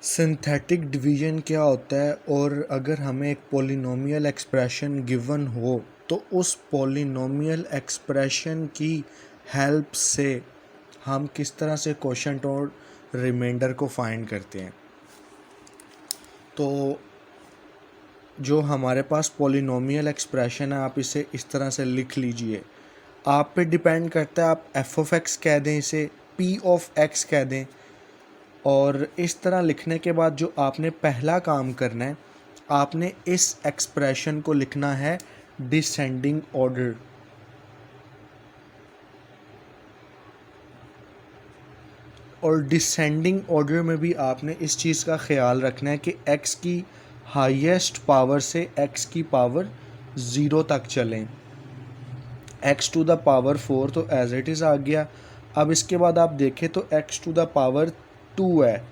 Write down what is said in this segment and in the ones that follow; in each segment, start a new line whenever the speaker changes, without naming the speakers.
Synthetic division क्या होता है और अगर हमें एक पॉलिनोमियल एक्सप्रेशन गिवन हो तो उस पॉलिनोमियल एक्सप्रेशन की हेल्प से हम किस तरह से क्वोशंट और रिमाइंडर को फाइंड करते हैं। तो जो हमारे पास पॉलिनोमियल एक्सप्रेशन है आप इसे इस तरह से लिख लीजिए। आप पे डिपेंड करता है, आप एफ ऑफ एक्स कह दें, इसे पी ऑफ एक्स कह दें। और इस तरह लिखने के बाद जो आपने पहला काम करना है, आपने इस एक्सप्रेशन को लिखना है डिसेंडिंग ऑर्डर। और डिसेंडिंग ऑर्डर में भी आपने इस चीज़ का ख्याल रखना है कि x की हाईएस्ट पावर से x की पावर 0 तक चलें। x टू द पावर 4 तो एज इट इज़ आ गया। अब इसके बाद आप देखें तो x टू द पावर 2 है।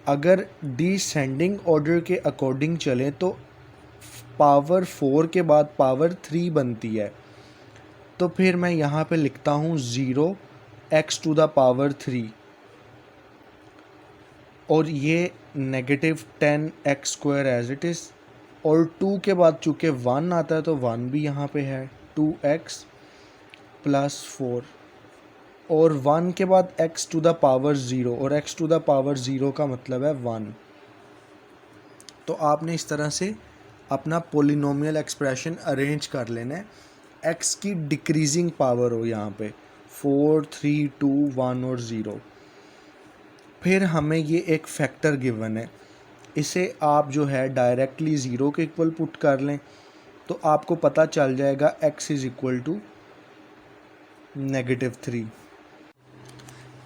अगर डिसेंडिंग ऑर्डर के अकॉर्डिंग चलें तो पावर 4 के बाद पावर 3 बनती है। तो फिर मैं यहाँ पे लिखता हूँ 0 x टू द पावर 3 और ये -10x² एज इट इज़। और 2 के बाद चूँकि 1 आता है तो 1 भी यहाँ पे है, 2x + 4 और 1 के बाद x टू द पावर 0 और x टू द पावर 0 का मतलब है 1। तो आपने इस तरह से अपना पोलिनोमियल एक्सप्रेशन अरेंज कर लेना है। x की डिक्रीजिंग पावर हो यहाँ पे 4, 3, 2, 1 और 0। फिर हमें ये एक फैक्टर गिवन है, इसे आप जो है डायरेक्टली 0 के इक्वल पुट कर लें तो आपको पता चल जाएगा x = -3।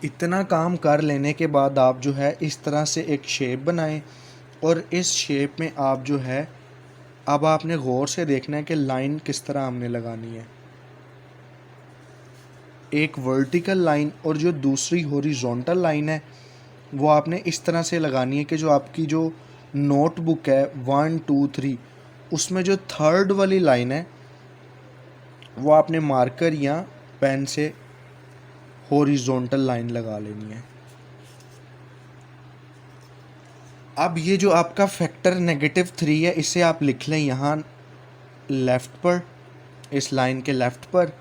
इतना काम कर लेने के बाद आप जो है इस तरह से एक शेप बनाएं और इस शेप में आप जो है अब आपने गौर से देखना है कि लाइन किस तरह हमने लगानी है। एक वर्टिकल लाइन और जो दूसरी हॉरिजॉन्टल लाइन है वो आपने इस तरह से लगानी है कि जो आपकी जो नोटबुक है 1, 2, 3 उसमें जो थर्ड वाली लाइन है वो आपने मार्कर या पेन से हॉरिजॉन्टल लाइन लगा लेनी है। अब ये जो आपका फैक्टर -3 है इसे आप लिख लें यहाँ लेफ़्ट पर, इस लाइन के लेफ़्ट पर।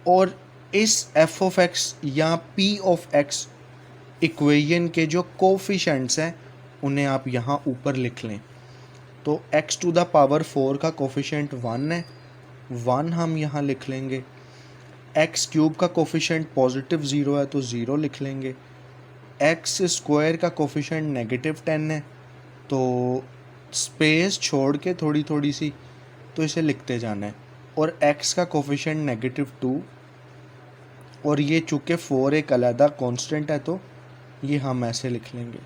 और इस f ऑफ x या p ऑफ x इक्वेशन के जो कोफिशेंट्स हैं उन्हें आप यहाँ ऊपर लिख लें। तो x टू द पावर 4 का कोफिशेंट 1 है, 1 हम यहाँ लिख लेंगे। x³ का कोफिशेंट पॉजिटिव 0 है तो 0 लिख लेंगे। x² का कोफिशेंट -10 है तो स्पेस छोड़ के थोड़ी थोड़ी सी तो इसे लिखते जाना है। और x का कोफिशेंट -2 और ये चूँकि 4 एक अलग कांस्टेंट है तो ये हम ऐसे लिख लेंगे।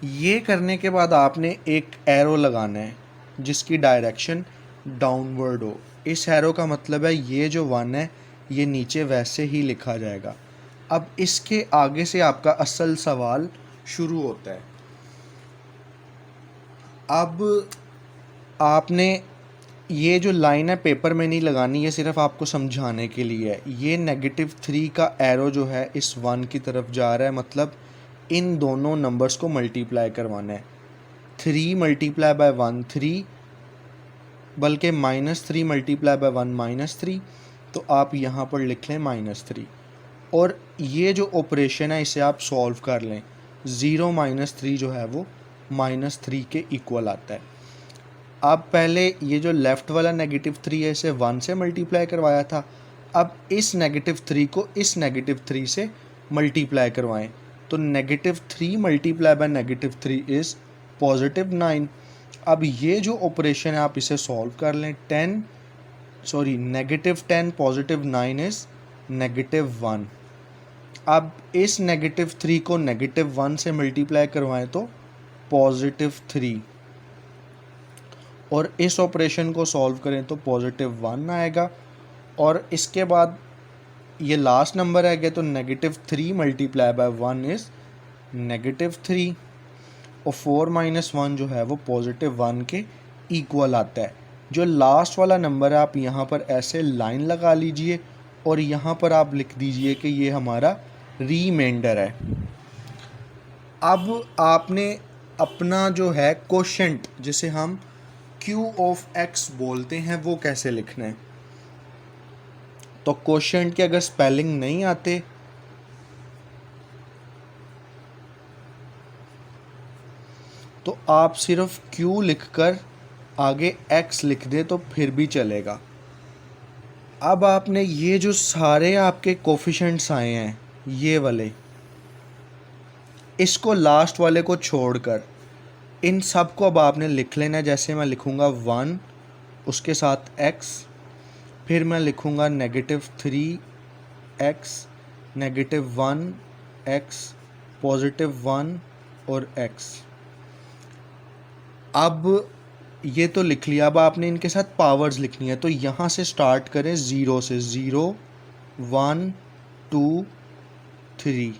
ये करने के बाद आपने एक एरो लगाना है जिसकी डायरेक्शन डाउनवर्ड हो। इस एरो का मतलब है ये जो 1 है ये नीचे वैसे ही लिखा जाएगा। अब इसके आगे से आपका असल सवाल शुरू होता है। अब आपने ये जो लाइन है पेपर में नहीं लगानी, ये सिर्फ आपको समझाने के लिए है। ये -3 का एरो जो है इस 1 की तरफ जा रहा है, मतलब इन दोनों नंबर्स को मल्टीप्लाई करवाना है। 3 × 1 3, बल्कि -3 × 1 -3, तो आप यहाँ पर लिख लें -3। और ये जो ऑपरेशन है इसे आप सॉल्व कर लें। 0 - 3 जो है वो -3 के इक्वल आता है। अब पहले ये जो लेफ़्ट वाला -3 है इसे 1 से मल्टीप्लाई करवाया था, अब इस -3 को इस -3 से मल्टीप्लाई करवाएं तो -3 × -3 इज़ +9। अब ये जो ऑपरेशन है आप इसे सॉल्व कर लें। -10 +9 इज़ -1। अब इस -3 को -1 से मल्टीप्लाई करवाएं तो +3 और इस ऑपरेशन को सॉल्व करें तो +1 आएगा। और इसके बाद ये लास्ट नंबर है गया तो -3 × 1 इज़ -3 और 4 - 1 जो है वो +1 के इक्वल आता है। जो लास्ट वाला नंबर है आप यहाँ पर ऐसे लाइन लगा लीजिए और यहाँ पर आप लिख दीजिए कि ये हमारा रिमाइंडर है। अब आपने अपना जो है कोशेंट, जिसे हम Q ऑफ x बोलते हैं, वो कैसे लिखना है। तो कोशेंट के अगर स्पेलिंग नहीं आते तो आप सिर्फ Q लिखकर आगे x लिख दे तो फिर भी चलेगा। अब आपने ये जो सारे आपके कोफिशिएंट्स आए हैं, ये वाले, इसको लास्ट वाले को छोड़कर इन सब को अब आपने लिख लेना है। जैसे मैं लिखूँगा 1, उसके साथ x, फिर मैं लिखूँगा -3x, -1x, +1 और x। अब ये तो लिख लिया। अब आपने इनके साथ पावर्स लिखनी है, तो यहाँ से स्टार्ट करें 0 से। 0, 1, 2, 3,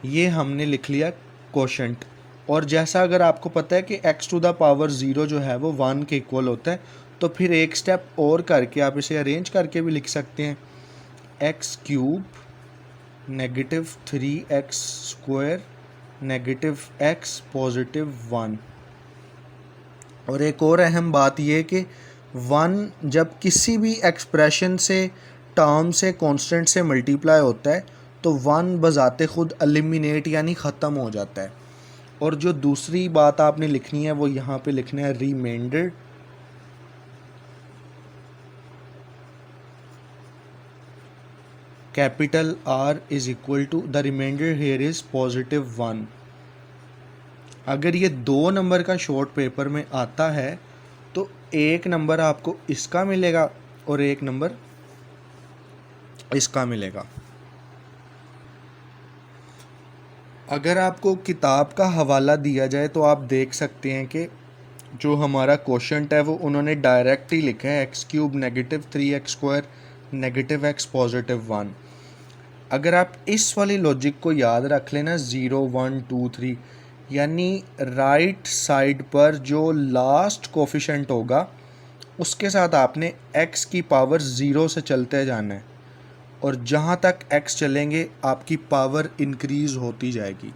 ये हमने लिख लिया कोशेंट। और जैसा अगर आपको पता है कि x⁻0 जो है वो 1 के इक्वल होता है, तो फिर एक स्टेप और करके आप इसे अरेंज करके भी लिख सकते हैं। x³ -3x² -x +1। और एक और अहम बात ये कि 1 जब किसी भी एक्सप्रेशन से, टर्म से, कांस्टेंट से मल्टीप्लाई होता है तो 1 बजाते खुद एलिमिनेट यानी ख़त्म हो जाता है। और जो दूसरी बात आपने लिखनी है वो यहाँ पे लिखना है reminder. Capital R is equal to the reminder here is +1। अगर ये 2 नंबर का शॉर्ट पेपर में आता है तो एक नंबर आपको इसका मिलेगा और एक नंबर इसका मिलेगा। अगर आपको किताब का हवाला दिया जाए तो आप देख सकते हैं कि जो हमारा कोशेंट है वो उन्होंने डायरेक्ट ही लिखा है x³ -3x² -x +1। अगर आप इस वाली लॉजिक को याद रख लेना, 0, 1, 2, 3, यानी राइट साइड पर जो लास्ट कोफिशिएंट होगा उसके साथ आपने x की पावर 0 से चलते जाना है, और जहाँ तक x चलेंगे आपकी पावर इंक्रीज़ होती जाएगी।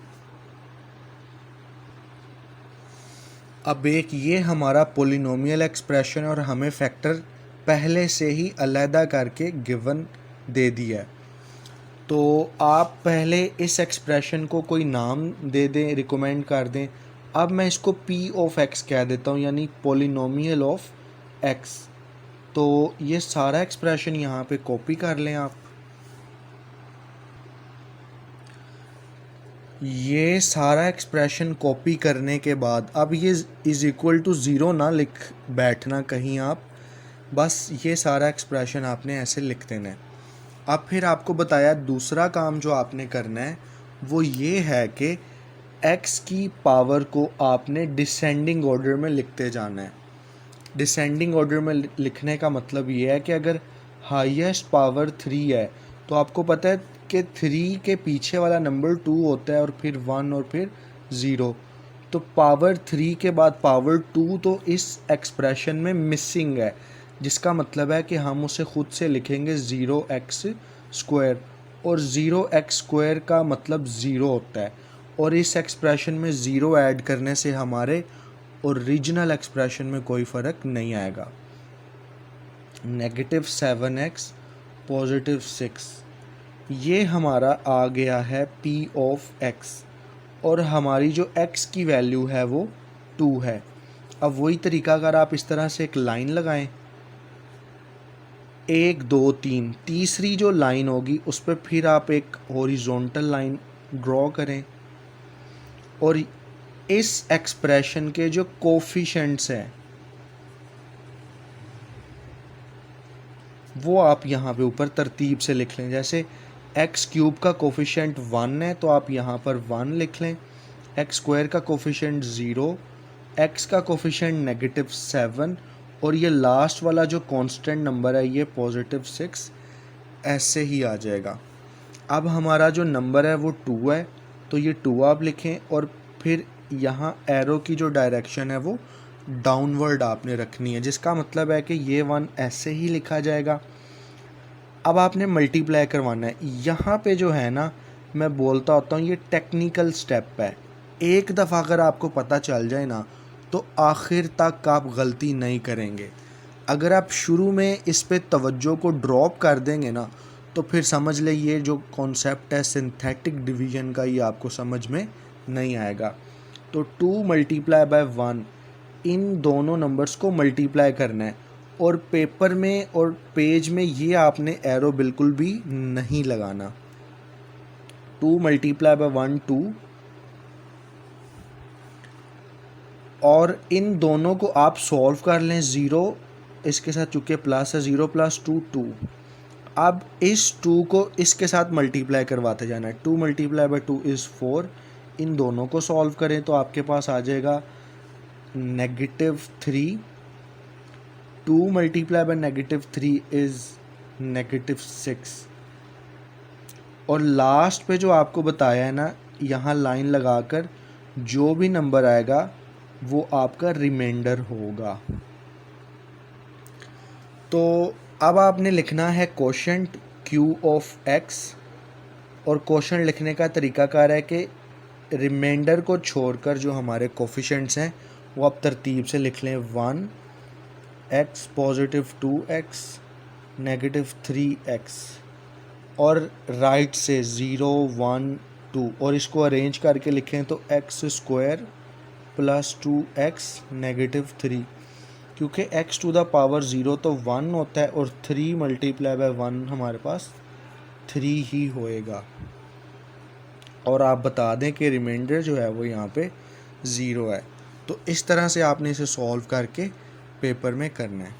अब एक ये हमारा पोलिनोमियल एक्सप्रेशन और हमें फैक्टर पहले से ही अलहदा करके गिवन दे दिया है। तो आप पहले इस एक्सप्रेशन को कोई नाम दे दें, रिकमेंड कर दें। अब मैं इसको p ऑफ x कह देता हूँ, यानी पोलिनोमियल ऑफ x। तो ये सारा एक्सप्रेशन यहाँ पे कॉपी कर लें आप। ये सारा एक्सप्रेशन कॉपी करने के बाद अब ये इज़ इक्वल टू 0 ना लिख बैठना कहीं आप, बस ये सारा एक्सप्रेशन आपने ऐसे लिख देना है। अब फिर आपको बताया दूसरा काम जो आपने करना है वो ये है कि x की पावर को आपने डिसेंडिंग ऑर्डर में लिखते जाना है। डिसेंडिंग ऑर्डर में लिखने का मतलब ये है कि अगर हाईएस्ट पावर 3 है तो आपको पता है कि 3 के पीछे वाला नंबर 2 होता है और फिर 1 और फिर 0। तो पावर 3 के बाद पावर 2 तो इस एक्सप्रेशन में मिसिंग है, जिसका मतलब है कि हम उसे खुद से लिखेंगे 0x², और 0x² का मतलब 0 होता है, और इस एक्सप्रेशन में 0 ऐड करने से हमारे ओरिजिनल एक्सप्रेशन में कोई फ़र्क नहीं आएगा। -7x +6, ये हमारा आ गया है p ऑफ x, और हमारी जो x की वैल्यू है वो 2 है। अब वही तरीका अगर आप इस तरह से एक लाइन लगाएं, 1, 2, 3, तीसरी जो लाइन होगी उस पर फिर आप एक हॉरिजॉन्टल लाइन ड्रॉ करें, और इस एक्सप्रेशन के जो कोफिशिएंट्स हैं वो आप यहाँ पे ऊपर तरतीब से लिख लें। जैसे x³ का कोफिशिएंट 1 है तो आप यहाँ पर 1 लिख लें, x² का कोफिशिएंट 0, x का कोफिशिएंट -7, और ये लास्ट वाला जो कांस्टेंट नंबर है ये +6, ऐसे ही आ जाएगा। अब हमारा जो नंबर है वो 2 है तो ये 2 आप लिखें, और फिर यहाँ एरो की जो डायरेक्शन है वो डाउनवर्ड आपने रखनी है, जिसका मतलब है कि ये 1 ऐसे ही लिखा जाएगा। अब आपने मल्टीप्लाई करवाना है। यहाँ पे जो है ना मैं बोलता होता हूँ ये टेक्निकल स्टेप है। एक दफ़ा अगर आपको पता चल जाए ना तो आखिर तक आप गलती नहीं करेंगे। अगर आप शुरू में इस पे तवज्जो को ड्रॉप कर देंगे ना तो फिर समझ ले ये जो कॉन्सेप्ट है सिंथेटिक डिवीजन का, ये आपको समझ में नहीं आएगा। तो 2 मल्टीप्लाई बाय 1, इन दोनों नंबर्स को मल्टीप्लाई करना है और पेपर में और पेज में ये आपने एरो बिल्कुल भी नहीं लगाना। 2 मल्टीप्लाई बाय 1 2, और इन दोनों को आप सॉल्व कर लें। 0 इसके साथ चूँकि प्लस है, 0 + 2 2। अब इस 2 को इसके साथ मल्टीप्लाई करवाते जाना है। 2 मल्टीप्लाई बाय 2 इज़ 4। इन दोनों को सॉल्व करें तो आपके पास आ जाएगा -3। 2 मल्टीप्लाई बाय -3 इज़ -6। और लास्ट पे जो आपको बताया है ना, यहाँ लाइन लगाकर जो भी नंबर आएगा वो आपका रिमाइंडर होगा। तो अब आपने लिखना है क्वोशंट Q ऑफ X, और क्वोशंट लिखने का तरीकाकार है कि रिमाइंडर को छोड़कर जो हमारे कोफिशिएंट्स हैं वो आप तरतीब से लिख लें। 1 x +2x -3x, और राइट से 0 1 2, और इसको अरेंज करके लिखें तो x² + 2x -3, क्योंकि x⁴ 0 तो 1 होता है और 3 मल्टीप्लाई बाय 1 हमारे पास 3 ही होएगा। और आप बता दें कि रिमाइंडर जो है वो यहाँ पे 0 है। तो इस तरह से आपने इसे सॉल्व करके पेपर में करना है।